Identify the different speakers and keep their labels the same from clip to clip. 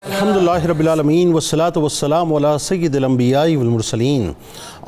Speaker 1: الحمدللہ رب العالمین والصلاة والسلام علی سید الانبیاء والمرسلین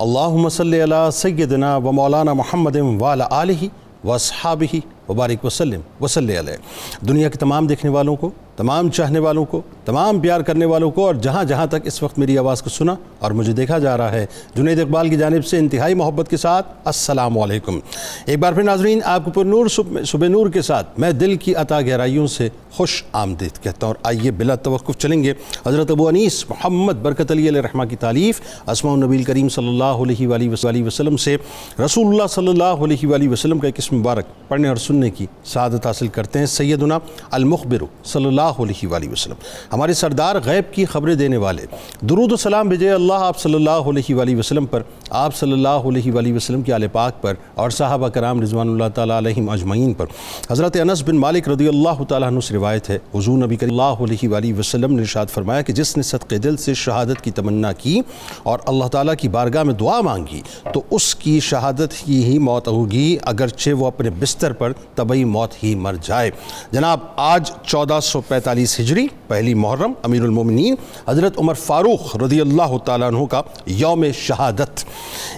Speaker 1: اللہم صلی علی سیدنا و مولانا محمد وعلی آلہ واصحابہ وبارک وسلم وصلی علیہ۔ دنیا کے تمام دیکھنے والوں کو، تمام چاہنے والوں کو، تمام پیار کرنے والوں کو اور جہاں جہاں تک اس وقت میری آواز کو سنا اور مجھے دیکھا جا رہا ہے، جنید اقبال کی جانب سے انتہائی محبت کے ساتھ السلام علیکم۔ ایک بار پھر ناظرین، آپ کو پر نور صبح نور کے ساتھ میں دل کی عطا گہرائیوں سے خوش آمدید کہتا ہوں، اور آئیے بلا توقف چلیں گے حضرت ابو انیس محمد برکت علی علیہ رحمہ کی تالیف اسماء النبی کریم صلی اللہ علیہ وآلہ وسلم سے رسول اللہ صلی اللہ علیہ وآلہ وسلم کا ایک اسم مبارک پڑھنے اور سننے کی سعادت حاصل کرتے ہیں۔ سیدنا المخبر صلی اللہ علیہ وآلہ وسلم، ہمارے سردار غیب کی خبریں دینے والے، درود و سلام بھیجے اللہ آپ صلی اللہ علیہ وآلہ وسلم پر، آپ صلی اللہ علیہ وآلہ وسلم کی آل پاک پر اور صحابہ کرام رضوان اللہ تعالیٰ علیہم اجمعین پر۔ حضرت انس بن مالک رضی اللہ تعالیٰ عنہ سے روایت ہے، حضور نبی کریم صلی اللہ علیہ وآلہ وسلم نے ارشاد فرمایا کہ جس نے صدقے دل سے شہادت کی تمنا کی اور اللہ تعالیٰ کی بارگاہ میں دعا مانگی تو اس کی شہادت ہی موت ہوگی، اگرچہ وہ اپنے بستر پر طبعی موت ہی مر جائے۔ جناب آج 1445 ہجری، پہلی محرم، امیر المومنین حضرت عمر فاروق رضی اللہ تعالیٰ عنہ کا یوم شہادت۔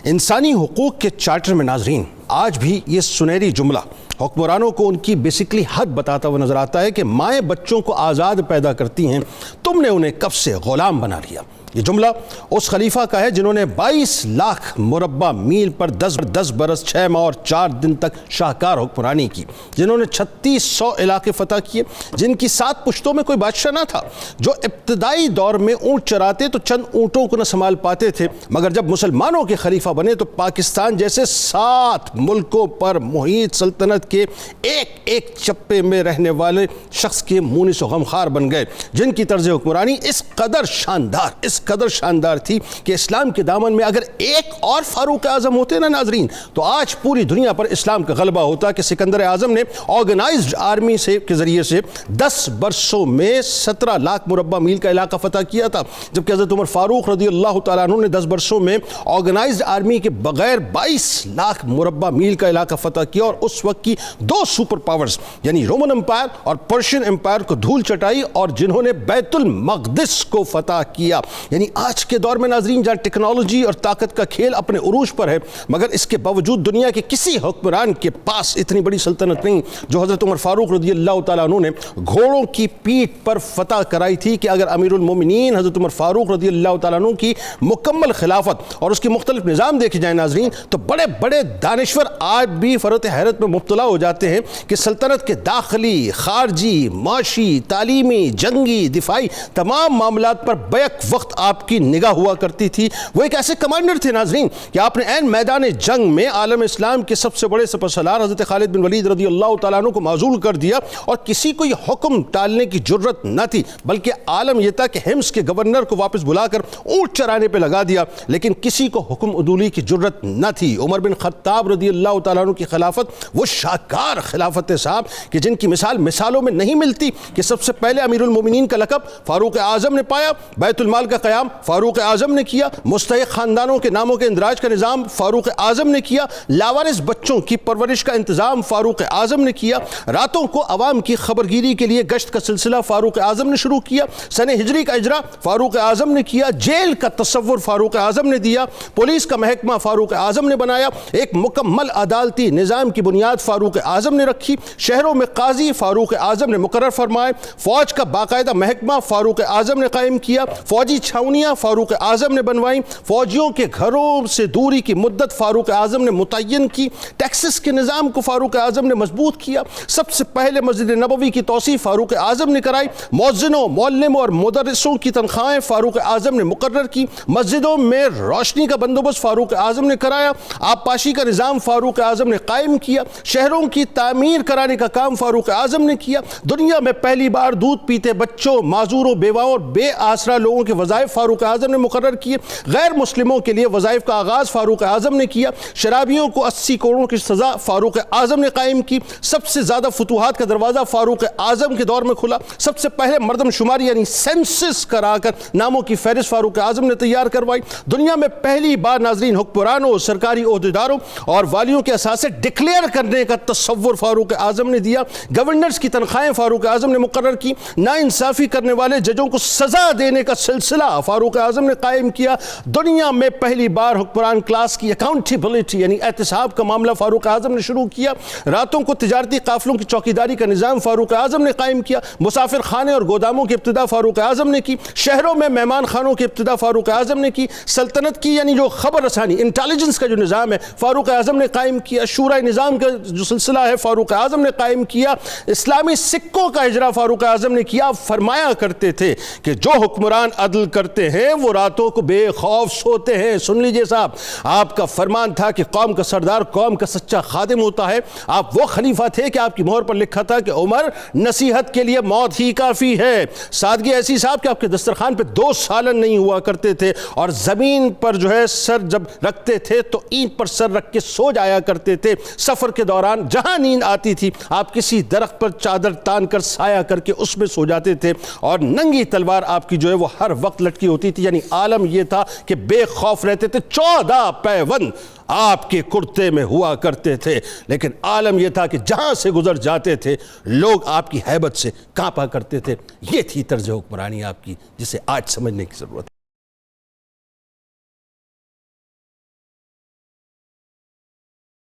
Speaker 1: انسانی حقوق کے چارٹر میں ناظرین آج بھی یہ سنہری جملہ حکمرانوں کو ان کی بیسکلی حد بتاتا ہوا نظر آتا ہے کہ مائیں بچوں کو آزاد پیدا کرتی ہیں، تم نے انہیں کب سے غلام بنا لیا۔ یہ جملہ اس خلیفہ کا ہے جنہوں نے 22 لاکھ مربع میل پر 10 برس 6 ماہ اور 4 دن تک شاہکار حکمرانی کی، جنہوں نے 3600 علاقے فتح کیے، جن کی 7 پشتوں میں کوئی بادشاہ نہ تھا، جو ابتدائی دور میں اونٹ چراتے تو چند اونٹوں کو نہ سنبھال پاتے تھے، مگر جب مسلمانوں کے خلیفہ بنے تو پاکستان جیسے 7 ملکوں پر محیط سلطنت کے ایک چپے میں رہنے والے شخص کے مونس و غمخوار بن گئے، جن کی طرز حکمرانی اس قدر شاندار تھی کہ اسلام کے دامن میں اگر ایک اور فاروق اعظم ہوتے نا ناظرین تو آج پوری دنیا پر اسلام کا غلبہ ہوتا کہ سکندر اعظم نے آرگنائزڈ آرمی کے ذریعے سے 10 برسوں میں 17 لاکھ مربع میل کا علاقہ فتح کیا تھا، جبکہ حضرت عمر فاروق رضی اللہ تعالیٰ عنہ نے 10 برسوں میں آرگنائزڈ آرمی کے بغیر 22 لاکھ مربع میل کا علاقہ فتح کیا، اور اس وقت کی 2 سپر پاورز یعنی رومن امپائر اور پرشین امپائر کو دھول چٹائی، اور جنہوں نے بیت المقدس کو فتح کیا۔ یعنی آج کے دور میں ناظرین جہاں ٹیکنالوجی اور طاقت کا کھیل اپنے عروج پر ہے، مگر اس کے باوجود دنیا کے کسی حکمران کے پاس اتنی بڑی سلطنت نہیں جو حضرت عمر فاروق رضی اللہ تعالیٰ عنہ نے گھوڑوں کی پیٹھ پر فتح کرائی تھی کہ اگر امیر المومنین حضرت عمر فاروق رضی اللہ تعالیٰ عنہ کی مکمل خلافت اور اس کے مختلف نظام دیکھے جائیں ناظرین تو بڑے بڑے دانشور آج بھی فرط حیرت میں مبتلا ہو جاتے ہیں کہ سلطنت کے داخلی، خارجی، معاشی، تعلیمی، جنگی، دفاعی تمام معاملات پر بیک وقت آپ کی نگاہ ہوا کرتی تھی۔ وہ ایک ایسے کمانڈر تھے ناظرین کہ آپ نے عین میدان جنگ میں عالم اسلام کے سب سے بڑے سپہ سالار حضرت خالد بن ولید رضی اللہ تعالیٰ عنہ کو معزول کر دیا، اور کسی کو یہ حکم ٹالنے کی جرت نہ تھی، بلکہ عالم یہ تھا کہ حمص کے گورنر کو واپس بلا کر اونٹ چرانے پہ لگا دیا، لیکن کسی کو حکم عدولی کی جرت نہ تھی۔ عمر بن خطاب رضی اللہ تعالیٰ عنہ کی خلافت وہ شاہکار خلافت صاحب کہ جن کی مثالوں میں نہیں ملتی، کہ سب سے پہلے امیر المومنین کا لقب فاروق اعظم نے پایا، بیت المال کا قیام فاروق اعظم نے کیا، مستحق خاندانوں کے ناموں کے اندراج کا نظام فاروق اعظم نے کیا، لاوارث بچوں کی پرورش کا انتظام فاروق اعظم نے کیا، راتوں کو عوام کی خبرگیری کے لیے گشت کا سلسلہ فاروق اعظم نے شروع کیا، سن ہجری کا اجرا فاروق اعظم نے کیا، جیل کا تصور فاروق اعظم نے دیا، پولیس کا محکمہ فاروق اعظم نے بنایا، ایک مکمل عدالتی نظام کی بنیاد فاروق اعظم نے رکھی، شہروں میں قاضی فاروق اعظم نے مقرر فرمائے، فوج کا باقاعدہ محکمہ فاروق اعظم نے قائم کیا، فوجی چھاونیاں فاروق اعظم نے بنوائیں، فوجیوں کے گھروں سے دوری کی مدت فاروق اعظم نے متعین کی، ٹیکسز کے نظام کو فاروق اعظم نے مضبوط کیا، سب سے پہلے مسجد نبوی کی توسیع فاروق اعظم نے کرائی، مؤذنوں، معلموں اور مدرسوں کی تنخواہیں فاروق اعظم نے مقرر کی، مسجدوں میں روشنی کا بندوبست فاروق اعظم نے کرایا، آبپاشی کا نظام فاروق اعظم نے قائم کیا، شہروں کی تعمیر کرانے کا کام فاروق اعظم نے کیا، دنیا میں پہلی بار دودھ پیتے بچوں، معذوروں، بیواؤں اور بے آسرا لوگوں کے وظائف وظائف فاروق اعظم نے مقرر کیے، غیر مسلموں کے لیے وظائف کا آغاز فاروق اعظم نے کیا، شرابیوں کو 80 کروڑ کی سزا فاروق اعظم نے قائم کی، سب سے زیادہ فتوحات کا دروازہ فاروق اعظم کے دور میں کھلا، سب سے پہلے مردم شماری یعنی سینسس کرا کر ناموں کی فہرست فاروق اعظم نے تیار کروائی، دنیا میں پہلی بار ناظرین حکمرانوں، سرکاری عہدیداروں اور والیوں کے اثاثے ڈکلیئر کرنے کا تصور فاروق اعظم نے دیا، گورنرز کی تنخواہیں فاروق اعظم نے مقرر کی، ناانصافی کرنے والے ججوں کو سزا دینے کا سلسلہ فاروق اعظم نے قائم کیا، دنیا میں پہلی بار حکمران کلاس کی اکاؤنٹیبلٹی یعنی احتساب کا معاملہ فاروق اعظم نے شروع کیا، راتوں کو تجارتی قافلوں کی چوکیداری کا نظام فاروق اعظم نے قائم کیا، مسافر خانے اور گوداموں کی ابتدا فاروق اعظم نے کی، شہروں میں مہمان خانوں کی ابتدا فاروق اعظم نے کی، سلطنت کی یعنی جو خبر رسانی انٹیلیجنس کا جو نظام ہے فاروق اعظم نے قائم کیا، شورائے نظام کا جو سلسلہ ہے فاروق اعظم نے قائم کیا، اسلامی سکوں کا اجرا فاروق اعظم نے کیا، فرمایا کرتے تھے کہ جو حکمران عدل کرتے ہیں وہ راتوں کو بے خوف سوتے ہیں۔ سن لیجئے صاحب، آپ کا فرمان تھا کہ قوم کا سردار قوم کا سچا خادم ہوتا ہے، آپ وہ خلیفہ تھے کہ آپ کی مہر پر لکھا تھا کہ عمر نصیحت کے لیے موت ہی کافی ہے، سادگی ایسی صاحب کہ آپ کے دسترخوان پہ 2 سالن نہیں ہوا کرتے تھے اور زمین پر جو ہے سر جب رکھتے تھے تو اینٹ پر سر رکھ کے سو جایا کرتے تھے، سفر کے دوران جہاں نیند آتی تھی آپ کسی درخت پر چادر تان کر سایہ کر کے اس میں سو جاتے تھے اور ننگی تلوار آپ کی جو ہے وہ ہر وقت لٹکی ہوتی تھی، یعنی عالم یہ تھا کہ بے خوف رہتے تھے، 14 پیوند آپ کے کرتے میں ہوا کرتے تھے، لیکن عالم یہ تھا کہ جہاں سے گزر جاتے تھے لوگ آپ کی ہیبت سے کانپا کرتے تھے۔ یہ تھی طرز حکمرانی آپ کی جسے آج سمجھنے کی ضرورت ہے۔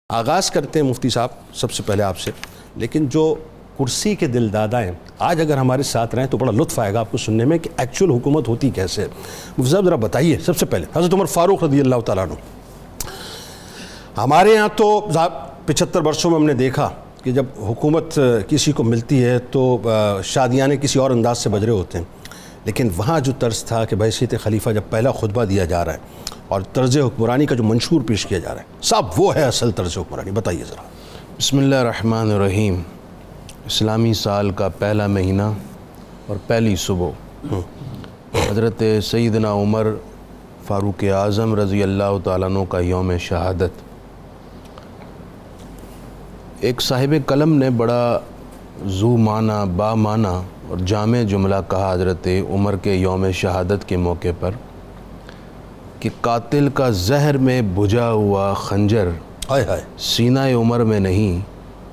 Speaker 1: آغاز کرتے ہیں مفتی صاحب سب سے پہلے آپ سے، لیکن جو کرسی کے دل دادا ہیں آج اگر ہمارے ساتھ رہیں تو بڑا لطف آئے گا آپ کو سننے میں کہ ایکچول حکومت ہوتی کیسے ہے۔ مفتی صاحب ذرا بتائیے سب سے پہلے حضرت عمر فاروق رضی اللہ تعالیٰ عنہ، ہمارے ہاں تو 75 برسوں میں ہم نے دیکھا کہ جب حکومت کسی کو ملتی ہے تو شادیانے کسی اور انداز سے بج رہے ہوتے ہیں، لیکن وہاں جو طرز تھا کہ بحیثیت خلیفہ جب پہلا خطبہ دیا جا رہا ہے اور طرز حکمرانی کا جو منشور پیش کیا جا رہا ہے صاحب وہ ہے اصل طرز حکمرانی، بتائیے ذرا۔
Speaker 2: بسم اللہ الرحمن الرحیم۔ اسلامی سال کا پہلا مہینہ اور پہلی صبح حضرت سیدنا عمر فاروق اعظم رضی اللہ تعالیٰ عنہ کا یوم شہادت۔ ایک صاحب قلم نے بڑا ذو معنی با معنی اور جامع جملہ کہا حضرت عمر کے یوم شہادت کے موقع پر کہ قاتل کا زہر میں بجھا ہوا خنجر سینہ عمر میں نہیں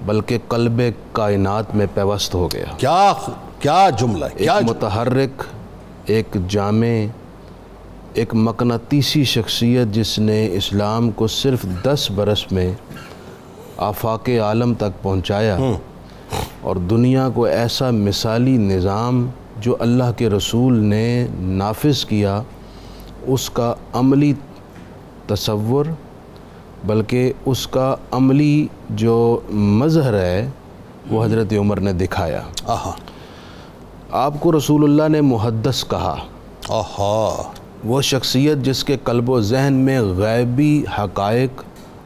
Speaker 2: بلکہ قلب کائنات میں پیوست ہو گیا۔
Speaker 1: کیا جملہ ہے،
Speaker 2: ایک متحرک، ایک جامع، ایک مقناطیسی شخصیت جس نے اسلام کو صرف 10 برس میں آفاق عالم تک پہنچایا اور دنیا کو ایسا مثالی نظام جو اللہ کے رسول نے نافذ کیا اس کا عملی تصور بلکہ اس کا عملی جو مظہر ہے وہ حضرت عمر نے دکھایا۔ آپ کو رسول اللہ نے محدث کہا، وہ شخصیت جس کے قلب و ذہن میں غیبی حقائق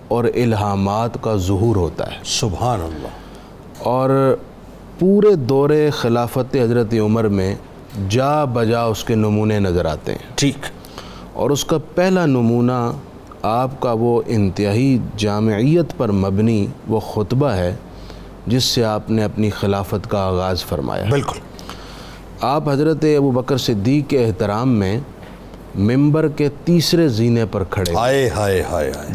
Speaker 2: اور الہامات کا ظہور ہوتا ہے۔
Speaker 1: سبحان اللہ۔
Speaker 2: اور پورے دور خلافت حضرت عمر میں جا بجا اس کے نمونے نظر آتے ہیں۔
Speaker 1: ٹھیک۔
Speaker 2: اور اس کا پہلا نمونہ آپ کا وہ انتہائی جامعیت پر مبنی وہ خطبہ ہے جس سے آپ نے اپنی خلافت کا آغاز فرمایا۔
Speaker 1: بالکل۔
Speaker 2: آپ حضرت ابو بکر صدیق کے احترام میں ممبر کے تیسرے زینے پر کھڑے،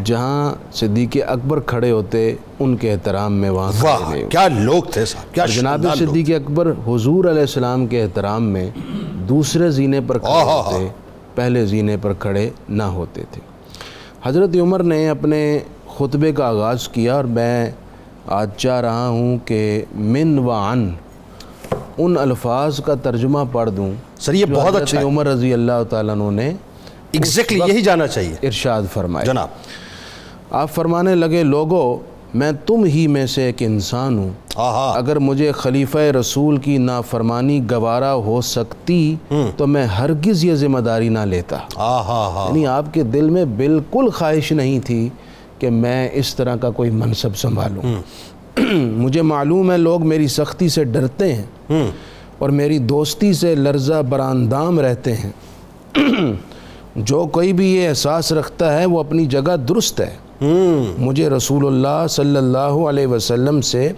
Speaker 2: جہاں صدیق اکبر کھڑے ہوتے ان کے احترام میں وہاں کھڑے نہیں۔
Speaker 1: کیا لوگ تھے صاحب، کیا
Speaker 2: جناب صدیق اکبر حضور علیہ السلام کے احترام میں دوسرے زینے پر کھڑے ہوتے، پہلے زینے پر کھڑے نہ ہوتے تھے۔ حضرت عمر نے اپنے خطبے کا آغاز کیا اور میں آج چاہ رہا ہوں کہ من و عن ان الفاظ کا ترجمہ پڑھ دوں
Speaker 1: سر، یہ بہت اچھا ہے۔
Speaker 2: عمر رضی اللہ تعالیٰ عنہ نے
Speaker 1: ایگزیکٹلی یہی جانا چاہیے،
Speaker 2: ارشاد فرمایا۔
Speaker 1: جناب
Speaker 2: آپ فرمانے لگے، لوگو میں تم ہی میں سے ایک انسان ہوں، اگر مجھے خلیفہ رسول کی نافرمانی گوارا ہو سکتی تو میں ہرگز یہ ذمہ داری نہ لیتا۔ یعنی آپ کے دل میں بالکل خواہش نہیں تھی کہ میں اس طرح کا کوئی منصب سنبھالوں۔ مجھے معلوم ہے لوگ میری سختی سے ڈرتے ہیں اور میری دوستی سے لرزہ براندام رہتے ہیں، جو کوئی بھی یہ احساس رکھتا ہے وہ اپنی جگہ درست ہے۔ مجھے رسول اللہ صلی اللہ علیہ وسلم سے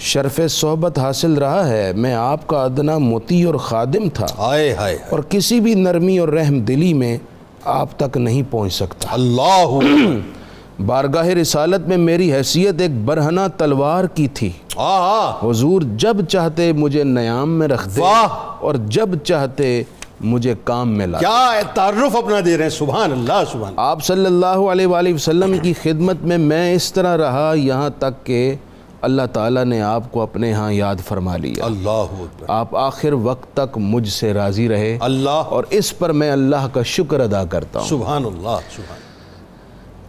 Speaker 2: شرف صحبت حاصل رہا ہے، میں آپ کا ادنا مطیع اور خادم تھا،
Speaker 1: ہائے ہائے
Speaker 2: اور کسی بھی نرمی اور رحم دلی میں آپ تک نہیں پہنچ سکتا۔
Speaker 1: اللہ
Speaker 2: بارگاہ رسالت میں میری حیثیت ایک برہنہ تلوار کی تھی، حضور جب چاہتے مجھے نیام میں رکھتے اور جب چاہتے مجھے کام میں لاتے۔
Speaker 1: کیا تعارف اپنا دے رہے ہیں، سبحان اللہ سبحان اللہ۔
Speaker 2: آپ صلی اللہ علیہ وآلہ وسلم کی خدمت میں اس طرح رہا یہاں تک کہ اللہ تعالیٰ نے آپ کو اپنے ہاں یاد فرما لیا۔
Speaker 1: اللہ اکبر۔
Speaker 2: آپ آخر وقت تک مجھ سے راضی رہے،
Speaker 1: اللہ،
Speaker 2: اور اس پر میں اللہ کا شکر ادا کرتا ہوں۔
Speaker 1: سبحان اللہ سبحان۔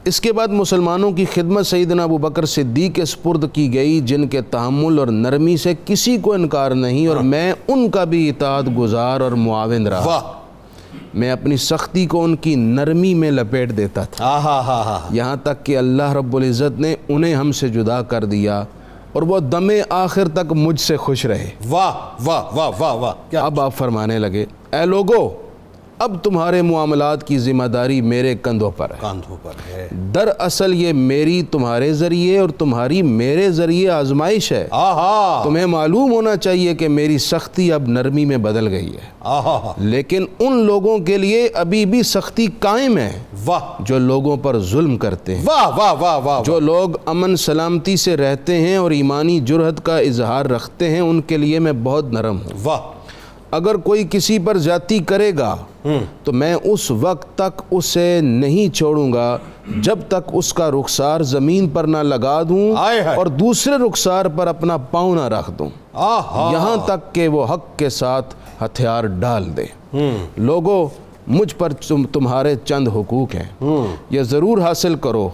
Speaker 2: اس کے بعد مسلمانوں کی خدمت سیدنا ابو بکر صدیق کے سپرد کی گئی، جن کے تحمل اور نرمی سے کسی کو انکار نہیں، اور میں ان کا بھی اطاعت گزار اور معاون رہا۔
Speaker 1: واہ،
Speaker 2: میں اپنی سختی کو ان کی نرمی میں لپیٹ دیتا تھا، یہاں تک کہ اللہ رب العزت نے انہیں ہم سے جدا کر دیا اور وہ دم آخر تک مجھ سے خوش رہے۔
Speaker 1: واہ واہ واہ واہ واہ۔ کیا
Speaker 2: اب آپ فرمانے لگے، اے لوگو، اب تمہارے معاملات کی ذمہ داری میرے کندھوں پر ہے۔
Speaker 1: کاندھوں پر ہے۔
Speaker 2: دراصل یہ میری تمہارے ذریعے اور تمہاری میرے ذریعے آزمائش ہے۔ تمہیں معلوم ہونا چاہیے کہ میری سختی اب نرمی میں بدل گئی ہے، لیکن ان لوگوں کے لیے ابھی بھی سختی قائم ہے جو لوگوں پر ظلم کرتے ہیں۔
Speaker 1: واہ واہ واہ واہ۔
Speaker 2: جو لوگ امن سلامتی سے رہتے ہیں اور ایمانی جرأت کا اظہار رکھتے ہیں، ان کے لیے میں بہت نرم ہوں۔
Speaker 1: واہ۔
Speaker 2: اگر کوئی کسی پر زیادتی کرے گا تو میں اس وقت تک اسے نہیں چھوڑوں گا جب تک اس کا رخسار زمین پر نہ لگا دوں اور دوسرے رخسار پر اپنا پاؤں نہ رکھ دوں، یہاں تک کہ وہ حق کے ساتھ ہتھیار ڈال دے۔ لوگو، مجھ پر تمہارے چند حقوق ہیں، یہ ضرور حاصل کرو۔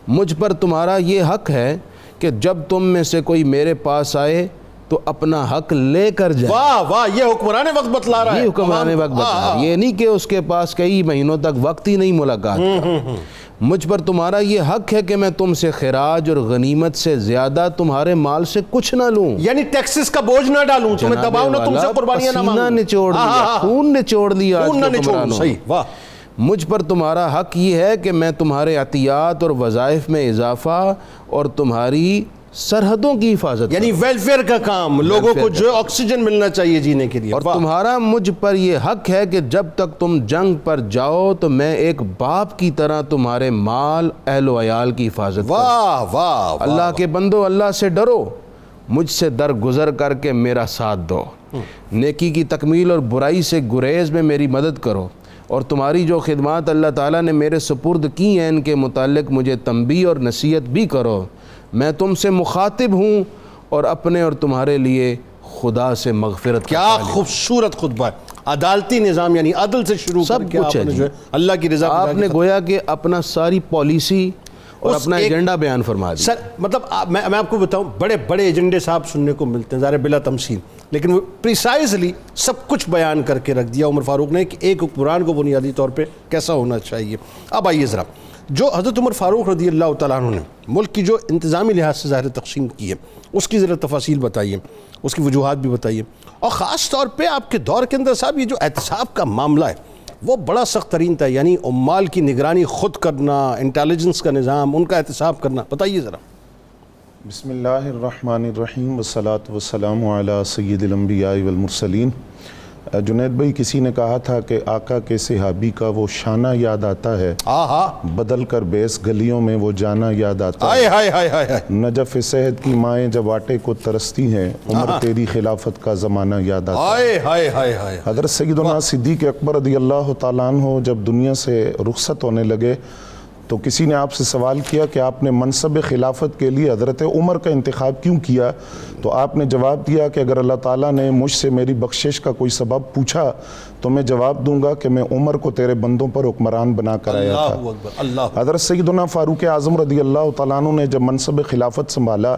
Speaker 2: مجھ پر تمہارا یہ حق ہے کہ جب تم میں سے کوئی میرے پاس آئے تو اپنا حق لے کر جائے۔
Speaker 1: واہ واہ، یہ حکمران وقت بتلا رہا ہے۔
Speaker 2: یہ حکمران وقت بتلا رہا ہے، یہ نہیں کہ اس کے پاس کئی مہینوں تک وقت ہی نہیں ملاقات کا۔ مجھ پر تمہارا یہ حق ہے کہ میں تم سے خراج اور غنیمت سے زیادہ تمہارے مال سے کچھ نہ لوں،
Speaker 1: یعنی ٹیکسز کا بوجھ نہ ڈالوں، تمہیں دباؤ نہ، تم سے قربانیاں نہ مانگوں۔
Speaker 2: پسینہ نچوڑ دیا، خون نچوڑ دیا،
Speaker 1: خون نہ نچوڑوں۔ صحیح، واہ۔
Speaker 2: مجھ پر تمہارا حق یہ ہے کہ میں تمہارے عطیات اور وظائف میں اضافہ اور تمہاری سرحدوں کی حفاظت،
Speaker 1: یعنی ویلفیئر کا کام، لوگوں کو جو آکسیجن ملنا چاہیے جینے کے لیے۔
Speaker 2: اور تمہارا مجھ پر یہ حق ہے کہ جب تک تم جنگ پر جاؤ تو میں ایک باپ کی طرح تمہارے مال، اہل و عیال کی حفاظت کروں۔
Speaker 1: واہ واہ۔
Speaker 2: اللہ کے بندو، اللہ سے ڈرو، مجھ سے درگزر کر کے میرا ساتھ دو، نیکی کی تکمیل اور برائی سے گریز میں میری مدد کرو، اور تمہاری جو خدمات اللہ تعالیٰ نے میرے سپرد کی ہیں ان کے متعلق مجھے تنبیہ اور نصیحت بھی کرو۔ میں تم سے مخاطب ہوں اور اپنے اور تمہارے لیے خدا سے مغفرت۔
Speaker 1: کیا خوبصورت خطبہ ہے، عدالتی نظام، یعنی عدل سے شروع کر کے آپ نے جو ہے اللہ کی رضا،
Speaker 2: آپ نے گویا کہ اپنا ساری پالیسی اور اپنا ایجنڈا بیان فرما دیا۔
Speaker 1: سر مطلب میں آپ کو بتاؤں، بڑے بڑے ایجنڈے صاحب سننے کو ملتے ہیں ظاہر بلا تمثیل، لیکن وہ پریسائزلی سب کچھ بیان کر کے رکھ دیا عمر فاروق نے کہ ایک حکمران کو بنیادی طور پہ کیسا ہونا چاہیے۔ اب آئیے ذرا، جو حضرت عمر فاروق رضی اللہ تعالیٰ عنہ نے ملک کی جو انتظامی لحاظ سے ظاہر تقسیم کی ہے، اس کی ذرا تفاصیل بتائیے، اس کی وجوہات بھی بتائیے، اور خاص طور پہ آپ کے دور کے اندر صاحب یہ جو احتساب کا معاملہ ہے وہ بڑا سخت ترین تھا، یعنی عمال کی نگرانی خود کرنا، انٹیلیجنس کا نظام، ان کا احتساب کرنا، بتائیے ذرا۔
Speaker 3: بسم اللہ الرحمن الرحیم والصلاة والسلام علی سید الانبیاء والمرسلین۔ جنید بھائی، کسی نے کہا تھا کہ آقا کے صحابی کا وہ شانہ یاد آتا ہے، بدل کر بیس گلیوں میں وہ جانا یاد آتا ہے، نجف صحت کی مائیں جب آٹے کو ترستی ہیں، عمر تیری خلافت کا زمانہ یاد آتا ہے۔ حضرت سیدنا صدیق اکبر رضی اللہ تعالیٰ عنہ جب دنیا سے رخصت ہونے لگے تو کسی نے آپ سے سوال کیا کہ آپ نے منصب خلافت کے لیے حضرت عمر کا انتخاب کیوں کیا؟ تو آپ نے جواب دیا کہ اگر اللہ تعالیٰ نے مجھ سے میری بخشش کا کوئی سبب پوچھا تو میں جواب دوں گا کہ میں عمر کو تیرے بندوں پر حکمران بنا کر آیا تھا۔ حضرت سیدنا فاروق اعظم رضی اللہ تعالیٰ عنہ نے جب منصب خلافت سنبھالا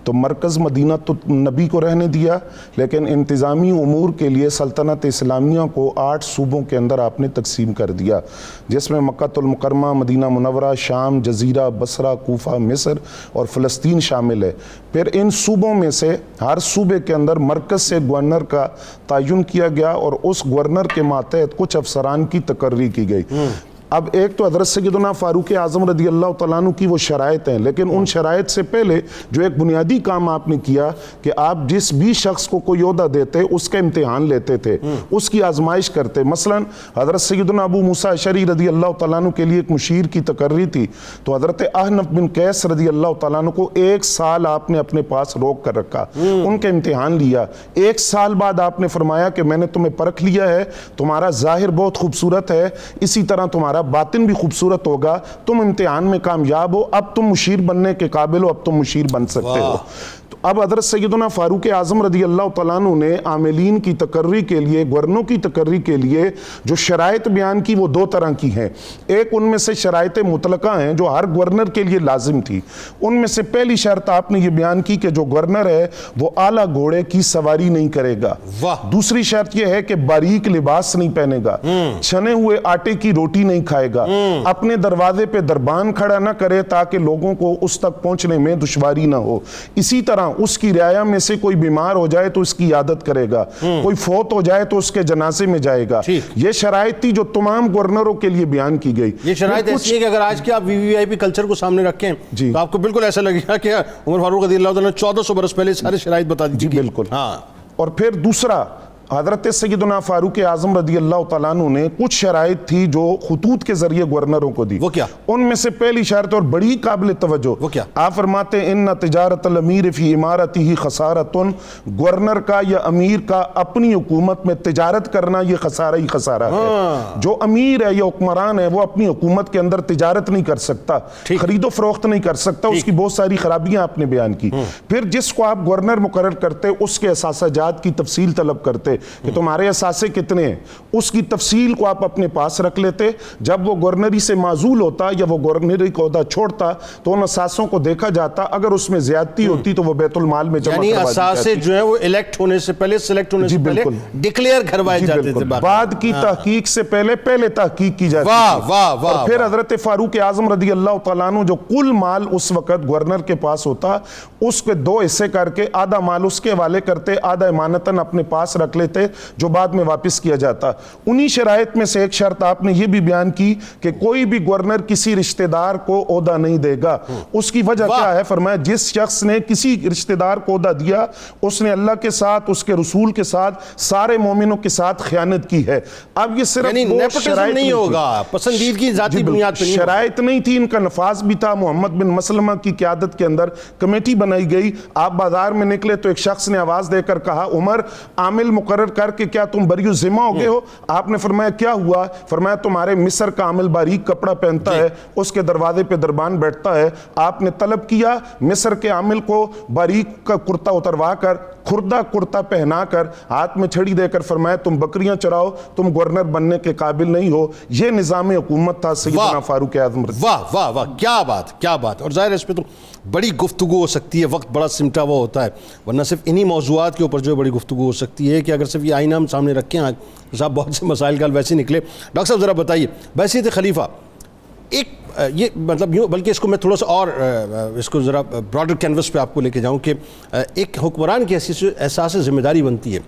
Speaker 3: تو مرکز مدینہ تو نبی کو رہنے دیا، لیکن انتظامی امور کے لیے سلطنت اسلامیہ کو 8 صوبوں کے اندر آپ نے تقسیم کر دیا، جس میں مکہ المکرمہ، مدینہ منورہ، منورہ، شام، جزیرہ، بصرہ، کوفہ، مصر اور فلسطین شامل ہے۔ پھر ان صوبوں میں سے ہر صوبے کے اندر مرکز سے گورنر کا تعین کیا گیا اور اس گورنر کے ماتحت کچھ افسران کی تقرری کی گئی۔ اب ایک تو حضرت سیدنا فاروق اعظم رضی اللہ تعالیٰ عنہ کی وہ شرائط ہیں، لیکن ان شرائط سے پہلے جو ایک بنیادی کام آپ نے کیا کہ آپ جس بھی شخص کو کوئی عہدہ دیتے اس کا امتحان لیتے تھے، اس کی آزمائش کرتے۔ مثلا حضرت سیدنا ابو موسیٰ اشعری رضی اللہ تعالیٰ عنہ کے لیے ایک مشیر کی تقرری تھی، تو حضرت احنف بن قیس رضی اللہ تعالیٰ عنہ کو 1 سال آپ نے اپنے پاس روک کر رکھا، ان کا امتحان لیا۔ 1 سال بعد آپ نے فرمایا کہ میں نے تمہیں پرکھ لیا ہے، تمہارا ظاہر بہت خوبصورت ہے، اسی طرح تمہارا باطن بھی خوبصورت ہوگا، تم امتحان میں کامیاب ہو، اب تم مشیر بننے کے قابل ہو، اب تم مشیر بن سکتے ہو۔ تو اب حضرت سیدنا فاروق اعظم رضی اللہ تعالیٰ عنہ نے عاملین کی تقرری کے لیے، گورنروں کی تقرری کے لیے جو شرائط بیان کی وہ 2 طرح کی ہیں۔ ایک ان میں سے شرائط مطلقہ ہیں جو ہر گورنر کے لیے لازم تھی۔ ان میں سے پہلی شرط آپ نے یہ بیان کی کہ جو گورنر ہے وہ اعلیٰ گھوڑے کی سواری نہیں کرے گا۔ دوسری شرط یہ ہے کہ باریک لباس نہیں پہنے گا، چھنے ہوئے آٹے کی روٹی نہیں کھائے گا، اپنے دروازے پہ دربان کھڑا نہ کرے تاکہ لوگوں کو اس تک پہنچنے میں دشواری نہ ہو۔ اسی طرح اس کی رعایا میں سے کوئی بیمار ہو جائے تو اس کی عیادت کرے گا، کوئی فوت ہو جائے تو اس کے جنازے میں جائے گا۔ یہ شرائط تھی جو تمام گورنروں کے لیے بیان کی گئی۔
Speaker 1: یہ شرائط ایسی ہے کہ اگر آج کے آپ وی وی آئی پی کلچر کو سامنے رکھیں تو آپ کو بالکل ایسا لگے گا کہ عمر فاروق رضی اللہ تعالیٰ نے 1400 برس پہلے سارے شرائط بتا دی تھی۔
Speaker 3: بالکل۔ اور پھر دوسرا، حضرت سیدنا فاروق اعظم رضی اللہ تعالیٰ عنہ نے کچھ شرائط تھی جو خطوط کے ذریعے گورنروں کو دی۔
Speaker 1: وہ کیا؟
Speaker 3: ان میں سے پہلی شرط اور بڑی قابل توجہ،
Speaker 1: وہ کیا؟
Speaker 3: آپ فرماتے ہیں ان تجارت الامیر فی امارتہ خسارۃ، گورنر کا یا امیر کا اپنی حکومت میں تجارت کرنا یہ خسارہ ہی خسارہ ہے۔ جو امیر ہے یا حکمران ہے وہ اپنی حکومت کے اندر تجارت نہیں کر سکتا، خرید و فروخت نہیں کر سکتا، اس کی بہت ساری خرابیاں آپ نے بیان کی۔ پھر جس کو آپ گورنر مقرر کرتے اس کے اثاثہ جات کی تفصیل طلب کرتے کہ تمہارے اثاثے کتنے ہیں، اس کی تفصیل کو آپ اپنے پاس رکھ لیتے۔ جب وہ گورنری سے معزول ہوتا یا وہ گورنری کو عہدہ چھوڑتا تو ان اثاثوں کو دیکھا جاتا، اگر اس میں زیادتی ہوتی تو وہ بیت المال میں جمع کروا دی جاتی۔
Speaker 1: یعنی اثاثے جو ہیں وہ الیکٹ ہونے سے پہلے، سلیکٹ ہونے سے پہلے ڈکلیئر کروائے جاتے تھے،
Speaker 3: بعد کی تحقیق سے پہلے تحقیق کی جاتی تھی۔ اور پھر حضرت فاروق اعظم رضی اللہ تعالیٰ عنہ جو کل مال اس وقت گورنر کے پاس ہوتا اس کے 2 حصے کر کے آدھا مال اس کے حوالے کرتے، آدھا امانتاً اپنے پاس رکھ لیتے جو بعد میں واپس کیا جاتا۔ انہی شرائط میں سے ایک شرط آپ نے یہ بھی بیان کی کہ کوئی بھی گورنر کسی رشتہ دار کو عہدہ نہیں دے گا۔ اس کی وجہ کیا ہے؟ فرمایا جس شخص نے کسی رشتہ دار کو عہدہ دیا اس نے اللہ کے ساتھ، اس کے رسول کے ساتھ، سارے مومنوں کے ساتھ خیانت کی ہے۔ اب یہ صرف
Speaker 1: شرائط نہیں ہوگا، پسندیدگی ذاتی بنیاد پر
Speaker 3: شرائط نہیں تھی، ان کا نفاذ بھی تھا۔ محمد بن مسلمہ کی قیادت کے اندر کمیٹی بنائی گئی، آپ بازار میں نکلے تو ایک شخص نے آواز دے کر کہا عمر عامل مقرر کر کے کیا تم بری ذمہ ہو گئے ہو؟ آپ نے فرمایا کیا ہوا؟ فرمایا تمہارے مصر کا عامل باریک کپڑا پہنتا ہے، اس کے دروازے پہ دربان بیٹھتا ہے۔ آپ نے طلب کیا مصر کے عامل کو باریک کا کرتا اتروا کر، کھردہ کرتا پہنا کر، ہاتھ میں چھڑی دے کر فرمایا تم بکریاں چراؤ، تم گورنر بننے کے قابل نہیں ہو۔ یہ نظام حکومت تھا سیدنا فاروق اعظم۔
Speaker 1: واہ واہ واہ، کیا بات، کیا بات۔ اور ظاہر ہے اس پہ تو بڑی گفتگو ہو سکتی ہے، وقت بڑا سمٹا ہوا ہوتا ہے، ورنہ صرف انہی موضوعات کے اوپر جو بڑی گفتگو ہو سکتی ہے کہ اگر صرف یہ آئینہ ہم سامنے رکھیں آج صاحب بہت سے مسائل کا ویسے نکلے۔ ڈاکٹر صاحب ذرا بتائیے بحیثیت خلیفہ ایک یہ مطلب یوں، بلکہ اس کو میں تھوڑا سا اور اس کو ذرا براڈر کینوس پہ آپ کو لے کے جاؤں کہ ایک حکمران کی احساس ذمہ داری بنتی ہے،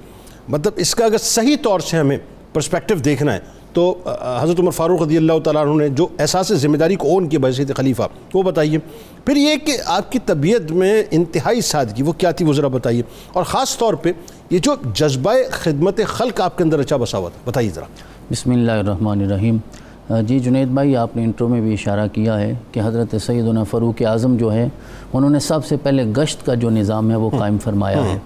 Speaker 1: مطلب اس کا اگر صحیح طور سے ہمیں پرسپیکٹو دیکھنا ہے تو حضرت عمر فاروق رضی اللہ تعالیٰ عنہ نے جو احساس ذمہ داری کو اون کی بحیثیت خلیفہ وہ بتائیے۔ پھر یہ کہ آپ کی طبیعت میں انتہائی سادگی وہ کیا تھی وہ ذرا بتائیے، اور خاص طور پہ یہ جو جذبہ خدمت خلق آپ کے اندر اچھا بسا ہوا تھا، بتائیے ذرا۔
Speaker 4: بسم اللہ الرحمن الرحیم۔ جی جنید بھائی، آپ نے انٹرو میں بھی اشارہ کیا ہے کہ حضرت سیدنا فاروق اعظم جو ہے انہوں نے سب سے پہلے گشت کا جو نظام ہے وہ قائم فرمایا ہے،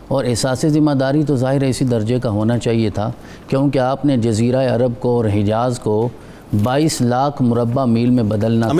Speaker 4: اور احساس ذمہ داری تو ظاہر ہے اسی درجے کا ہونا چاہیے تھا، کیونکہ آپ نے جزیرہ عرب کو اور حجاز کو 22 لاکھ مربع میل میں بدلنا تھا۔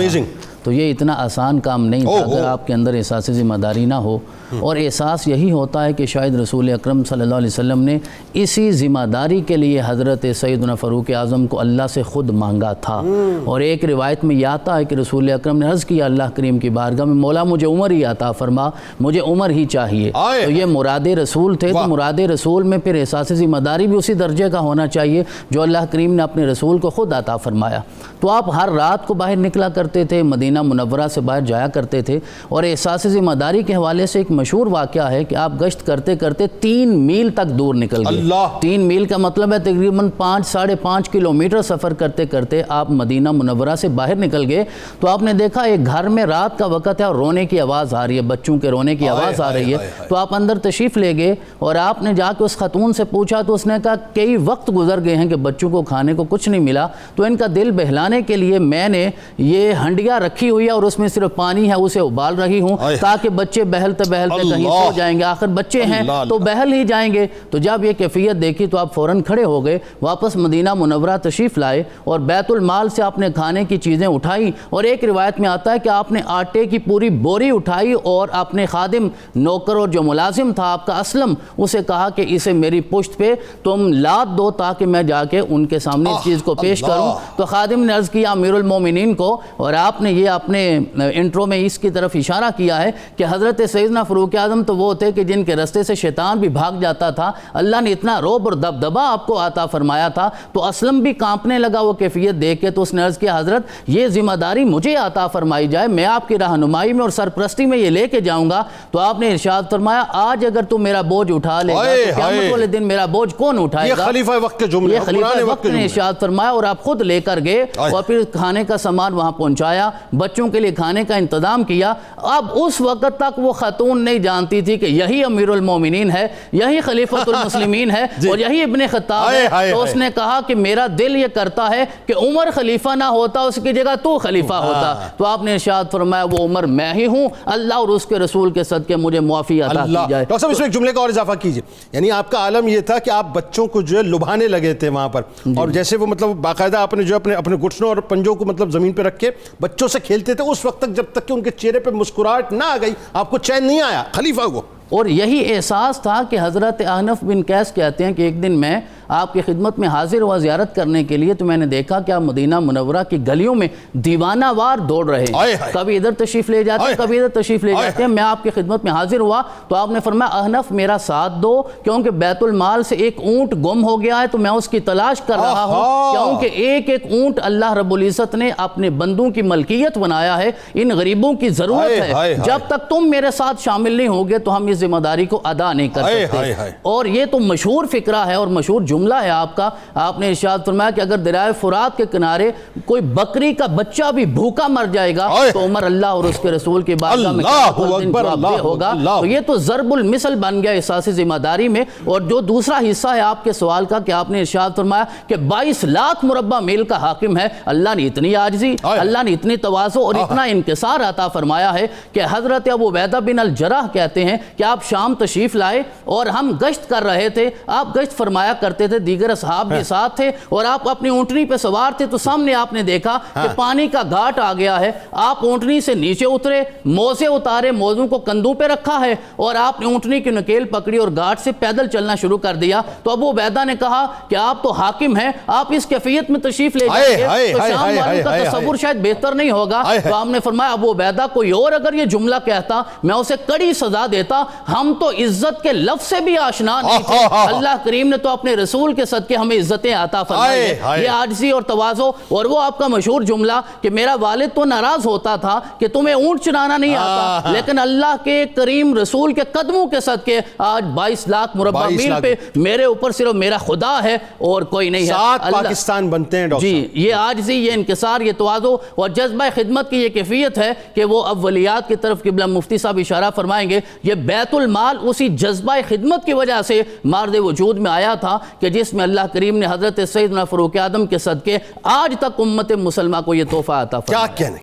Speaker 4: تو یہ اتنا آسان کام نہیں تھا اگر آپ کے اندر احساس ذمہ داری نہ ہو. اور احساس یہی ہوتا ہے کہ شاید رسول اکرم صلی اللہ علیہ وسلم نے اسی ذمہ داری کے لیے حضرت سیدنا فاروق اعظم کو اللہ سے خود مانگا تھا. اور ایک روایت میں یہ آتا ہے کہ رسول اکرم نے عرض کیا اللہ کریم کی بارگاہ میں مولا مجھے عمر ہی عطا فرما, مجھے عمر ہی چاہیے. تو یہ مراد رسول تھے. تو مراد رسول میں پھر احساس ذمہ داری بھی اسی درجے کا ہونا چاہیے جو اللہ کریم نے اپنے رسول کو خود عطا فرمایا. تو آپ ہر رات کو باہر نکلا کرتے تھے, مدینہ منورہ سے باہر جایا کرتے تھے. اور احساس ذمہ داری کے حوالے سے ایک مشہور واقعہ ہے کہ آپ گشت کرتے کرتے 3 میل تک دور نکل گئے. 3 میل کا مطلب ہے تقریباً 5-5.5 کلومیٹر سفر کرتے کرتے آپ مدینہ منورہ سے باہر نکل گئے. تو آپ نے دیکھا ایک گھر میں رات کا وقت ہے اور رونے کی آواز آ رہی ہے, بچوں کے رونے کی آواز آ رہی ہے. تو آپ اندر تشریف لے گئے اور آپ نے جا کے اس خاتون سے پوچھا تو اس نے کہا کئی وقت گزر گئے ہیں کہ بچوں کو کھانے کو کچھ نہیں ملا, تو ان کا دل بہلانے کے لیے میں نے یہ ہنڈیا رکھی ہوئی ہے اور اس میں صرف پانی ہے, اسے ابال رہی ہوں تاکہ بچے بہلتے بہلتے کہیں سو جائیں گے, آخر بچے ہیں تو بہل ہی جائیں گے. تو جب یہ کیفیت دیکھی تو آپ فوراً کھڑے ہو گئے, واپس مدینہ منورہ تشریف لائے اور بیت المال سے آپ نے کھانے کی چیزیں اٹھائیں. اور ایک روایت میں آتا ہے کہ آپ نے آٹے کی پوری بوری اٹھائی اور اپنے خادم نوکر اور جو ملازم تھا آپ کا اسلم, اسے کہا کہ اسے میری پشت پہ تم لاد دو تاکہ میں جا کے ان کے سامنے اس چیز کو پیش کروں. تو خادم نے عرض کیا امیر المومنین کو, اور آپ نے یہ اپنے انٹرو میں اس کی طرف اشارہ کیا ہے کہ حضرت سیدنا فاروق اعظم تو وہ تھے کہ جن کے رستے سے شیطان بھی بھاگ جاتا تھا. اللہ نے اتنا رعب اور دبدبہ آپ کو عطا فرمایا تھا. تو اسلم بھی کانپنے لگا وہ کیفیت دیکھ کے. تو اس نے عرض کیا حضرت یہ ذمہ داری مجھے عطا فرمائی جائے, میں آپ کی رہنمائی میں اور سرپرستی میں یہ لے کے جاؤں گا. تو آپ نے ارشاد فرمایا آج اگر تو میرا بوجھ اٹھا لے گا تو قیامت والے دن میرا بوجھ کون اٹھائے گا.
Speaker 1: یہ خلیفہ وقت کے جملے,
Speaker 4: یہ خلیفہ وقت نے ارشاد فرمایا اور آپ خود لے کر گئے اور پھر کھانے کا سامان وہاں پہنچایا, بچوں کے لیے کھانے کا انتظام کیا. اب اس وقت تک وہ خاتون نہیں جانتی تھی کہ یہی امیر المومنین ہے, یہی خلیفۃ المسلمین ہے اور یہی ابن خطاب ہے. تو اس نے کہا کہ میرا دل یہ کرتا ہے کہ عمر خلیفہ نہ ہوتا, اس کی جگہ تو خلیفہ ہوتا. تو آپ نے ارشاد فرمایا وہ عمر میں ہی ہوں, اللہ اور اس کے رسول کے صدقے مجھے معافی عطا کی جائے.
Speaker 1: ڈاکٹر صاحب اس میں ایک جملے کا اور اضافہ کیجئے, یعنی آپ کا عالم یہ تھا کہ آپ بچوں کو جو ہے لبھانے لگے تھے وہاں پر, اور جیسے وہ مطلب باقاعدہ آپ نے جو اپنے گھٹنوں اور پنجوں کو مطلب زمین پہ رکھ کے بچوں سے کھیلتے تھے اس وقت تک جب تک کہ ان کے چہرے پہ مسکراہٹ نہ آ گئی آپ کو چین نہیں آیا خلیفہ کو.
Speaker 4: اور یہی احساس تھا کہ حضرت احنف بن قیس کہتے ہیں کہ ایک دن میں آپ کی خدمت میں حاضر ہوا زیارت کرنے کے لیے, تو میں نے دیکھا کہ آپ مدینہ منورہ کی گلیوں میں دیوانہ وار دوڑ رہے ہیں, کبھی ادھر تشریف لے جاتے ہیں کبھی ادھر تشریف لے جاتے ہیں. میں آپ کی خدمت میں حاضر ہوا تو آپ نے فرمایا احنف میرا ساتھ دو, کیونکہ بیت المال سے ایک اونٹ گم ہو گیا ہے تو میں اس کی تلاش کر رہا ہوں, کیونکہ ایک ایک اونٹ اللہ رب العزت نے اپنے بندوں کی ملکیت بنایا ہے, ان غریبوں کی ضرورت ہے. جب تک تم میرے ساتھ شامل نہیں ہوگے تو ہم اس ذمہ داری کو ادا نہیں کر سکتے. اور یہ تو مشہور فقرہ ہے اور مشہور جملہ ہے آپ کا. آپ نے ارشاد فرمایا کہ اگر دریائے فرات کے کنارے کوئی بکری کا بچہ بھی بھوکا مر جائے گا تو عمر اللہ اور اس کے رسول کی بارگاہ میں جواب دہ ہوگا. تو یہ تو ضرب المثل بن گیا احساس ذمہ داری میں. اور جو دوسرا حصہ ہے آپ کے سوال کا کہ آپ نے ارشاد فرمایا کہ 22 لاکھ مربع میل کا حاکم ہے, اللہ نے اتنی عاجزی, اللہ نے اتنی تواضع اور اتنا انکسار عطا فرمایا ہے کہ حضرت ابو عبیدہ بن الجراح کہتے ہیں کہ آپ شام تشریف لائے اور ہم گشت کر رہے تھے, آپ گشت فرمایا کرتے تھے, دیگر اصحاب بھی ساتھ تھے اور آپ اپنی اونٹنی پہ سوار تھے. تو سامنے آپ نے دیکھا کہ پانی کا گھاٹ آ گیا ہے, آپ اونٹنی سے نیچے اترے, موزے اتارے, موزوں کو کندھوں پہ رکھا ہے اور آپ نے اونٹنی کی نکیل پکڑی اور گھاٹ سے پیدل چلنا شروع کر دیا. تو ابو عبیدہ نے کہا کہ آپ تو حاکم ہیں, آپ اس کیفیت میں تشریف لے جائیں گے تو شام والوں کا تصور شاید بہتر نہیں ہوگا. تو آپ نے فرمایا ابو عبیدہ کوئی اور اگر یہ جملہ کہتا میں اسے کڑی سزا دیتا, ہم تو عزت کے لفظ سے بھی آشنا نہیں تھے, اللہ کریم نے تو اپنے رسول کے صدقے ہمیں عزتیں عطا فرمائی ہے. یہ عاجزی اور تواضع. اور وہ آپ کا مشہور جملہ کہ میرا والد تو ناراض ہوتا تھا کہ تمہیں اونٹ چلانا نہیں آتا, لیکن اللہ کے کریم رسول کے قدموں کے صدقے آج 22 لاکھ مربع میل پہ میرے اوپر صرف میرا خدا ہے اور کوئی نہیں ہے.
Speaker 1: 7 پاکستان بنتے ہیں ڈاکٹر
Speaker 4: جی. یہ عاجزی, یہ انکسار, یہ تواضع اور جذبہ خدمت کی یہ کیفیت ہے کہ وہ اولیات کی طرف قبلہ مفتی صاحب اشارہ فرمائیں گے. یہ بیت المال اسی جذبہ خدمت کی وجہ سے مارد وجود میں آیا تھا کہ جس میں اللہ کریم نے حضرت سیدنا فاروق اعظم کے صدقے آج تک امت مسلمہ کو یہ تحفہ عطا فرمایا.
Speaker 1: کیا کہنے.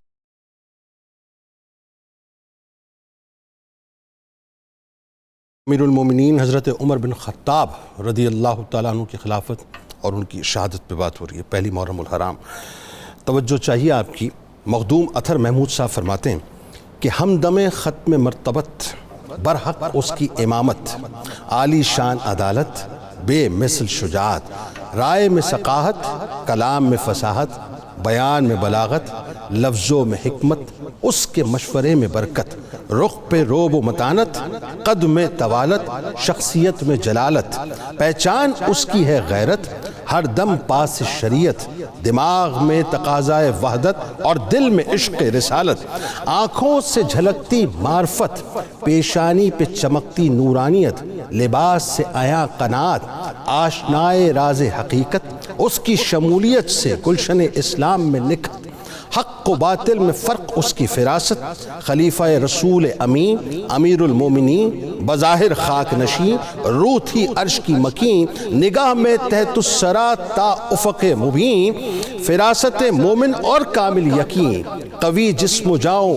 Speaker 1: امیر المومنین حضرت عمر بن خطاب رضی اللہ تعالیٰ عنہ کی خلافت اور ان کی شہادت پہ بات ہو رہی ہے, پہلی محرم الحرام. توجہ چاہیے آپ کی مخدوم اطہر محمود صاحب فرماتے ہیں کہ ہمدم ختم مرتبت، برحق اس کی امامت، عالی شان عدالت، بے مثل شجاعت، رائے میں ثقافت، کلام میں فصاحت، بیان میں بلاغت، لفظوں میں حکمت، اس کے مشورے میں برکت، رخ پہ روب و متانت، قد میں طوالت، شخصیت میں جلالت، پہچان اس کی ہے غیرت، ہر دم پاس شریعت، دماغ میں تقاضائے وحدت اور دل میں عشق رسالت، آنکھوں سے جھلکتی معرفت، پیشانی پہ چمکتی نورانیت، لباس سے عیاں قناعت، آشنائے راز حقیقت، اس کی شمولیت سے گلشن اسلام میں نکھت، حق و باطل میں فرق اس کی فراست، خلیفہ رسول امین، امیر المومنین، بظاہر خاک نشین، روح تھی عرش کی مکین، نگاہ میں تحت السرا تا افق مبین، فراست مومن اور کامل یقین، قوی جسم و جاؤ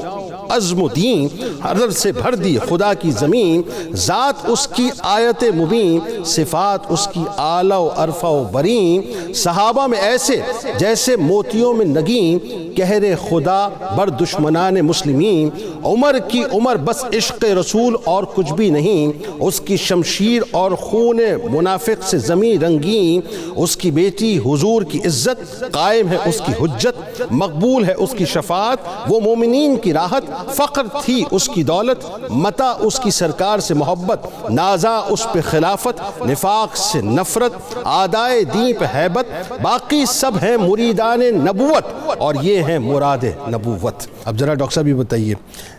Speaker 1: عزم و دین، حضرت سے بھر دی خدا کی زمین، ذات اس کی آیت مبین، صفات اس کی اعلیٰ و عرفہ و برین، صحابہ میں ایسے جیسے موتیوں میں نگین، کہر خدا بر دشمنان مسلمین، عمر کی عمر بس عشق رسول اور کچھ بھی نہیں، اس کی شمشیر اور خون منافق سے زمین رنگین، اس کی بیٹی حضور کی عزت، قائم ہے اس کی حجت، مقبول ہے اس کی شفاعت، وہ مومنین کی راحت، فقر تھی اس کی دولت، متا اس کی سرکار سے محبت، نازا اس پہ خلافت، نفاق سے نفرت، آدائے دین پہ حیبت، باقی سب ہیں مریدان نبوت اور یہ ہیں مراد نبوت۔ اب ذرا ڈاکٹر صاحب یہ بتائیے،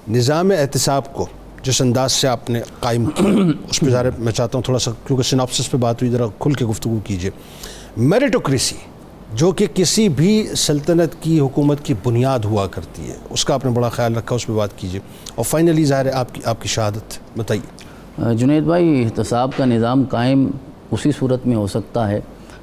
Speaker 1: نظام احتساب کو جس انداز سے آپ نے قائم کیا اس پہ ذرا میں چاہتا ہوں تھوڑا سا، کیونکہ سیناپسس پہ بات ہوئی، ذرا کھل کے گفتگو کیجئے۔ میریٹوکریسی جو کہ کسی بھی سلطنت کی حکومت کی بنیاد ہوا کرتی ہے، اس کا آپ نے بڑا خیال رکھا، اس پہ بات کیجئے، اور فائنلی ظاہر ہے آپ کی شہادت بتائیے۔
Speaker 4: جنید بھائی، احتساب کا نظام قائم اسی صورت میں ہو سکتا ہے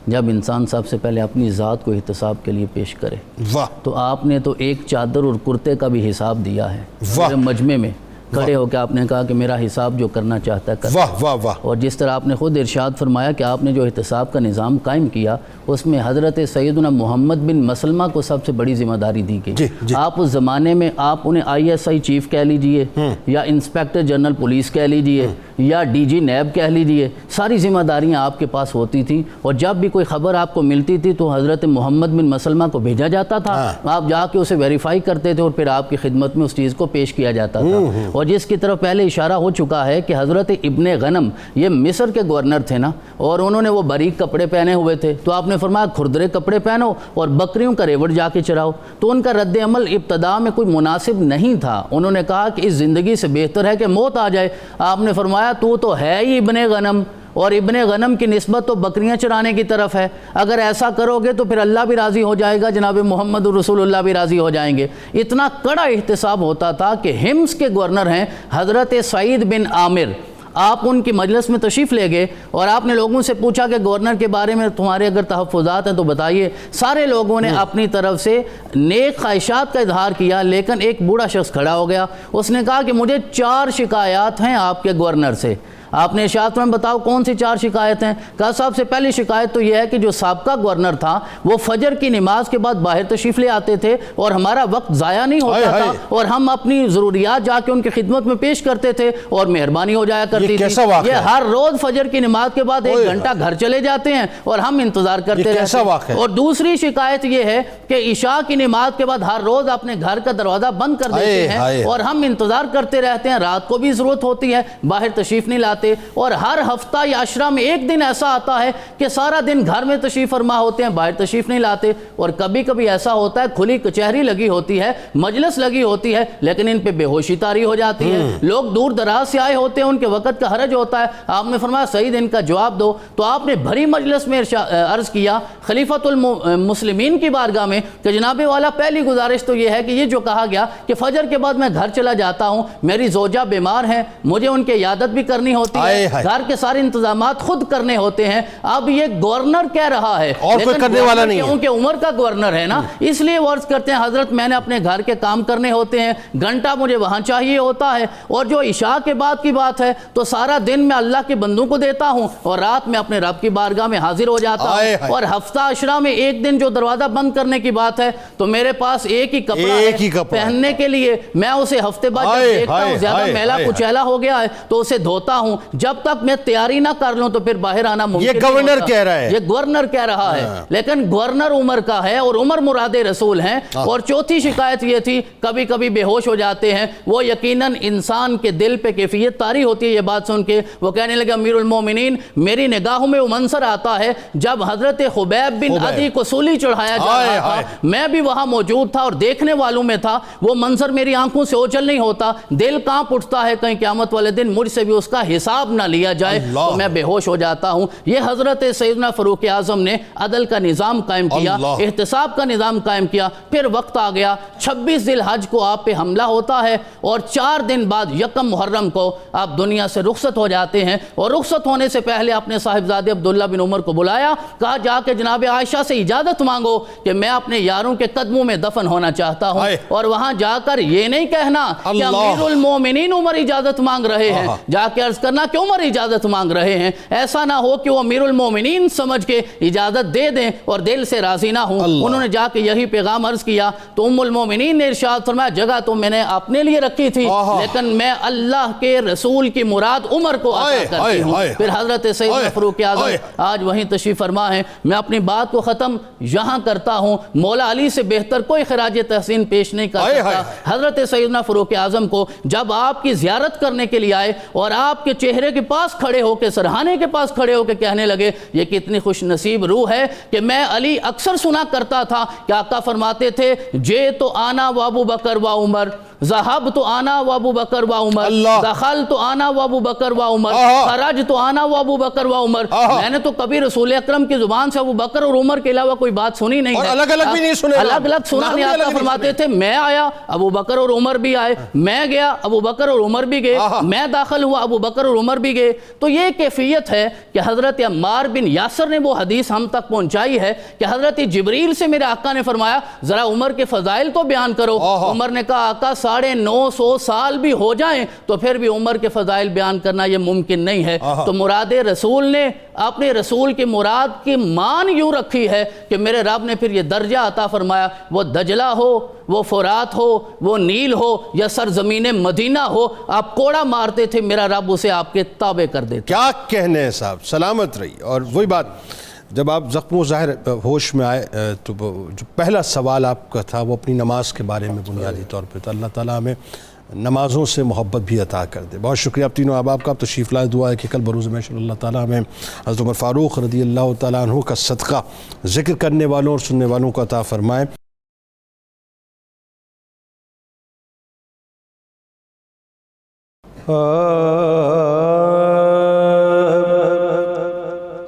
Speaker 4: جب انسان سب سے پہلے اپنی ذات کو احتساب کے لیے پیش کرے۔
Speaker 1: واہ،
Speaker 4: تو آپ نے تو ایک چادر اور کرتے کا بھی حساب دیا ہے میرے مجمع میں کھڑے ہو کے، آپ نے کہا کہ میرا حساب جو کرنا چاہتا ہے کر۔
Speaker 1: واہ واہ واہ۔
Speaker 4: اور جس طرح آپ نے خود ارشاد فرمایا کہ آپ نے جو احتساب کا نظام قائم کیا، اس میں حضرت سیدنا محمد بن مسلمہ کو سب سے بڑی ذمہ داری دی گئی۔ آپ اس زمانے میں آپ انہیں ISI چیف کہہ لیجئے یا انسپیکٹر جنرل پولیس کہہ لیجئے یا DG نیب کہہ لیجئے، ساری ذمہ داریاں آپ کے پاس ہوتی تھیں، اور جب بھی کوئی خبر آپ کو ملتی تھی تو حضرت محمد بن مسلمہ کو بھیجا جاتا تھا، آپ جا کے اسے ویریفائی کرتے تھے اور پھر آپ کی خدمت میں اس چیز کو پیش کیا جاتا تھا۔ اور جس کی طرف پہلے اشارہ ہو چکا ہے کہ حضرت ابن غنم یہ مصر کے گورنر تھے نا، اور انہوں نے وہ باریک کپڑے پہنے ہوئے تھے، تو آپ نے فرمایا کھردرے کپڑے پہنو اور بکریوں کا ریوڑ جا کے چراؤ۔ تو ان کا رد عمل ابتدا میں کوئی مناسب نہیں تھا، انہوں نے کہا کہ اس زندگی سے بہتر ہے کہ موت آ جائے۔ آپ نے فرمایا تو ہے ہی ابن غنم، اور ابن غنم کی نسبت تو بکریاں چرانے کی طرف ہے، اگر ایسا کرو گے تو پھر اللہ بھی راضی ہو جائے گا، جناب محمد رسول اللہ بھی راضی ہو جائیں گے۔ اتنا کڑا احتساب ہوتا تھا کہ ہمس کے گورنر ہیں حضرت سعید بن عامر، آپ ان کی مجلس میں تشریف لے گئے اور آپ نے لوگوں سے پوچھا کہ گورنر کے بارے میں تمہارے اگر تحفظات ہیں تو بتائیے۔ سارے لوگوں نے اپنی طرف سے نیک خواہشات کا اظہار کیا، لیکن ایک بوڑھا شخص کھڑا ہو گیا، اس نے کہا کہ مجھے 4 شکایات ہیں آپ کے گورنر سے۔ آپ نے ارشاد فرمایا بتاؤ کون سی 4 شکایت ہیں؟ کہا صاحب سے پہلی شکایت تو یہ ہے کہ جو سابقہ گورنر تھا وہ فجر کی نماز کے بعد باہر تشریف لے آتے تھے اور ہمارا وقت ضائع نہیں ہوتا تھا، اور ہم اپنی ضروریات جا کے ان کی خدمت میں پیش کرتے تھے اور مہربانی ہو جایا کرتی تھی۔ یہ ہر روز فجر کی نماز کے بعد 1 گھنٹہ گھر چلے جاتے ہیں اور ہم انتظار کرتے رہتے ہیں۔ اور دوسری شکایت یہ ہے کہ عشاء کی نماز کے بعد ہر روز اپنے گھر کا دروازہ بند کر دیتے ہیں اور ہم انتظار کرتے رہتے ہیں، رات کو بھی ضرورت ہوتی ہے، باہر تشریف نہیں لاتے، اور ہر ہفتہ یا عشرہ میں ایک دن ایسا آتا ہے کہ سارا دن گھر میں تشریف فرما ہوتے ہیں، باہر تشریف نہیں لاتے، اور کبھی کبھی ایسا ہوتا ہے کھلی کچہری لگی ہوتی ہے، مجلس لگی ہوتی ہے، لیکن ان پہ بے ہوشی طاری ہو جاتی ہے، لوگ دور دراز سے آئے ہوتے ہیں، ان کے وقت کا حرج ہوتا ہے۔ آپ نے فرمایا سعید ان کا جواب دو، تو آپ نے بھری مجلس میں عرض کیا خلیفۃ المسلمین کی بارگاہ میں کہ جناب والا پہلی گزارش تو یہ ہے کہ یہ جو کہا گیا کہ فجر کے بعد میں گھر چلا جاتا ہوں، میری زوجہ بیمار ہیں، مجھے ان کی عیادت بھی کرنی ہوتی ہوتی
Speaker 1: آئے
Speaker 4: ہے،
Speaker 1: ہائے۔
Speaker 4: گھر کے سارے انتظامات خود کرنے ہوتے ہیں۔ اب یہ گورنر کہہ رہا ہے
Speaker 1: اور کوئی
Speaker 4: لیکن
Speaker 1: کرنے والا نہیں ہے۔
Speaker 4: کیونکہ عمر کا گورنر ہے نا، اس لیے وہ عرض کرتے ہیں حضرت میں نے اپنے گھر کے کام کرنے ہوتے ہیں، گھنٹہ مجھے وہاں چاہیے ہوتا ہے، اور جو عشاء کے بعد کی بات ہے تو سارا دن میں اللہ کے بندوں کو دیتا ہوں اور رات میں اپنے رب کی بارگاہ میں حاضر ہو جاتا
Speaker 1: آئے
Speaker 4: ہوں،
Speaker 1: ہائے۔
Speaker 4: اور ہفتہ عشرہ میں ایک دن جو دروازہ بند کرنے کی بات ہے تو میرے پاس ایک ہی کپڑا
Speaker 1: ایک ہی
Speaker 4: ہے
Speaker 1: کپڑا ہے۔
Speaker 4: پہننے کے لیے، میں اسے ہفتے بعد جب
Speaker 1: آئے
Speaker 4: دیکھتا ہوں
Speaker 1: ہائے
Speaker 4: زیادہ
Speaker 1: ہائے
Speaker 4: میلا
Speaker 1: ہائے
Speaker 4: کچیلا ہو گیا ہے تو اسے دھوتا ہوں، جب تک میں تیاری نہ کر لوں تو پھر باہر آنا ممکن نہیں
Speaker 1: گورنر
Speaker 4: ہوتا۔
Speaker 1: کہہ رہا ہے۔
Speaker 4: یہ گورنر کہہ رہا ہے، لیکن گورنر عمر کا ہے اور عمر مراد رسول ہیں۔ اور چوتھی شکایت یہ تھی کبھی کبھی بے ہوش ہو جاتے ہیں، وہ یقیناً انسان کے دل پہ کیفیت طاری ہوتی ہے۔ یہ بات سن کے وہ کہنے لگے امیر المومنین میری نگاہوں میں وہ منظر آتا ہے جب حضرت خبیب بن عدی کو سولی چڑھایا جا رہا تھا، میں بھی وہاں موجود تھا اور دیکھنے والوں میں تھا، وہ منظر میری آنکھوں سے اوجھل نہیں ہوتا، دل کانپ اٹھتا ہے کہیں قیامت والے دن مجھ سے بھی اس کا حساب نہ لیا جائے تو میں بے ہوش ہو جاتا ہوں۔ یہ حضرت سیدنا فاروق اعظم نے عدل کا نظام قائم کیا، احتساب کا نظام قائم کیا۔ پھر وقت آ گیا 26 ذی الحج کو آپ پہ حملہ ہوتا ہے اور 4 دن بعد یکم محرم کو آپ دنیا سے رخصت ہو جاتے ہیں، اور رخصت ہونے سے پہلے اپنے صاحبزادے عبداللہ بن عمر کو بلایا، کہا جا کے جناب عائشہ سے اجازت مانگو کہ میں اپنے یاروں کے قدموں میں دفن ہونا چاہتا ہوں، اور وہاں جا کر یہ نہیں کہنا کہ امیر المومنین عمر اجازت مانگ رہے ہیں، جا کے عرض کرنا کہ عمر اجازت مانگ رہے ہیں، ایسا نہ ہو کہ وہ امیر المومنین سمجھ کے اجازت دے دیں اور دل سے راضی نہ ہوں۔ انہوں نے جا کے یہی پیغام عرض کیا تو ام المومنین نے ارشاد فرمایا جگہ تو میں نے اپنے لیے رکھی تھی لیکن میں اللہ کے رسول کی مراد عمر کو عطا کرتی ہوں۔ پھر حضرت سیدنا فاروق اعظم آج وہیں تشریف فرما ہیں۔ میں اپنی بات کو ختم یہاں کرتا ہوں، مولا علی سے بہتر کوئی خراج تحسین پیش نہیں کر سکتا۔ حضرت سیدنا فاروق اعظم کو جب آپ کی زیارت کرنے کے لیے آئے اور آپ کے چہرے کے پاس کھڑے ہو کے سرہانے کے پاس کھڑے ہو کے کہنے لگے یہ کتنی خوش نصیب روح ہے کہ میں علی اکثر سنا کرتا تھا کہ آقا فرماتے تھے جے تو آنا و ابو بکر و عمر، ذہب تو آنا و ابو بکر و عمر، دخل تو آنا و ابو بکر و عمر، خرج تو آنا و ابو بکر و عمر۔ میں نے تو کبھی رسول اکرم کی زبان سے ابو بکر اور عمر کے علاوہ کوئی بات سنی نہیں ہے،
Speaker 1: الگ الگ بھی نہیں سنے،
Speaker 4: الگ الگ سنا نہیں۔ آقا فرماتے تھے میں آیا ابو بکر اور عمر بھی آئے، میں گیا ابو بکر اور عمر بھی گئے، میں داخل ہوا ابو بکر اور عمر بھی گئے۔ تو یہ کیفیت ہے کہ حضرت عمار بن یاسر نے وہ حدیث ہم تک پہنچائی ہے کہ حضرت جبریل سے میرے آقا نے فرمایا ذرا عمر کے فضائل تو بیان کرو۔ عمر نے کہا آقا 950 سال بھی ہو جائیں تو پھر بھی عمر کے فضائل بیان کرنا یہ ممکن نہیں ہے۔ تو مراد رسول نے اپنے رسول کی مراد کی مان یوں رکھی ہے کہ میرے رب نے پھر یہ درجہ عطا فرمایا، وہ دجلہ ہو، وہ فرات ہو، وہ نیل ہو یا سرزمین مدینہ ہو، آپ کوڑا مارتے تھے میرا رب اسے آپ کے تابع کر دیتے۔
Speaker 1: کیا کہنے ہیں صاحب، سلامت رہی۔ اور وہی بات جب آپ زخم و ظاہر ہوش میں آئے تو جو پہلا سوال آپ کا تھا وہ اپنی نماز کے بارے میں بنیادی طور پہ، تو اللہ تعالیٰ ہمیں نمازوں سے محبت بھی عطا کر دے۔ بہت شکریہ آپ تینوں احباب کا، آپ تشریف لائے۔ دعا ہے کہ کل بروز محشر اللہ تعالیٰ ہمیں حضرت عمر فاروق رضی اللہ تعالیٰ عنہ کا صدقہ ذکر کرنے والوں اور سننے والوں کو عطا فرمائے۔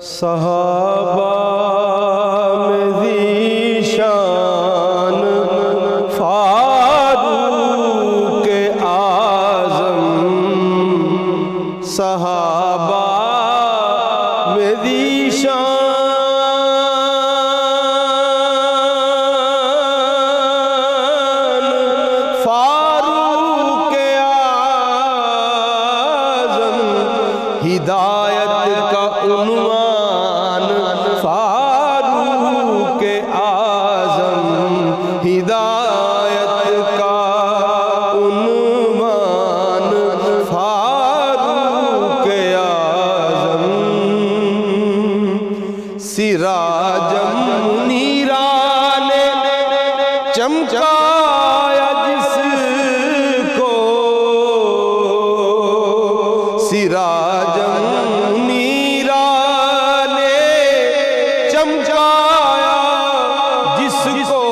Speaker 5: صحابہ میں ذیشان فاروق اعظم، صحابہ میں ذیشان فاروق اعظم، ہدایت کا عنوان فاروق اعظم، ہدایت کا عنوان فاروق اعظم، سراجم منیرا نے چمکایا جس کو، سراجم منیرا نے چمکایا جس کو،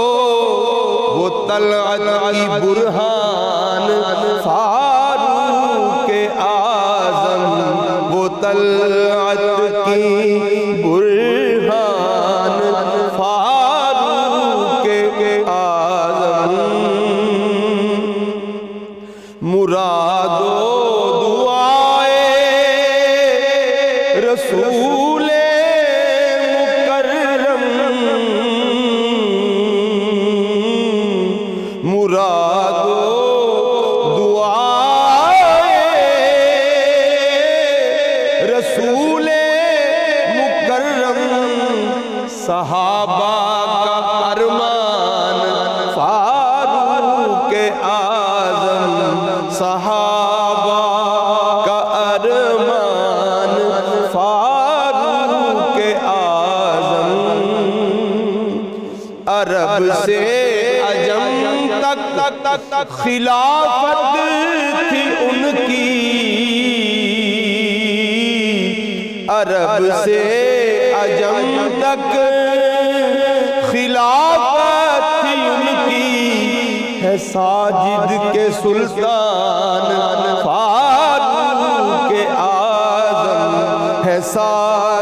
Speaker 5: وہ طلعت کی برہان فاروق اعظم، وہ طلعت کی برہان فاروق اعظم، مراد و دعائے رسول مکرم صحابہ کا ارمان فاروق اعظم صحابہ کا ارمان فاروق اعظم عرب سے عجم تک خلافت تھی ان کی عرب سے عجم تک خلافت تھی ان کی ہے ساجد کے سلطان فاروق اعظم ہے ساجد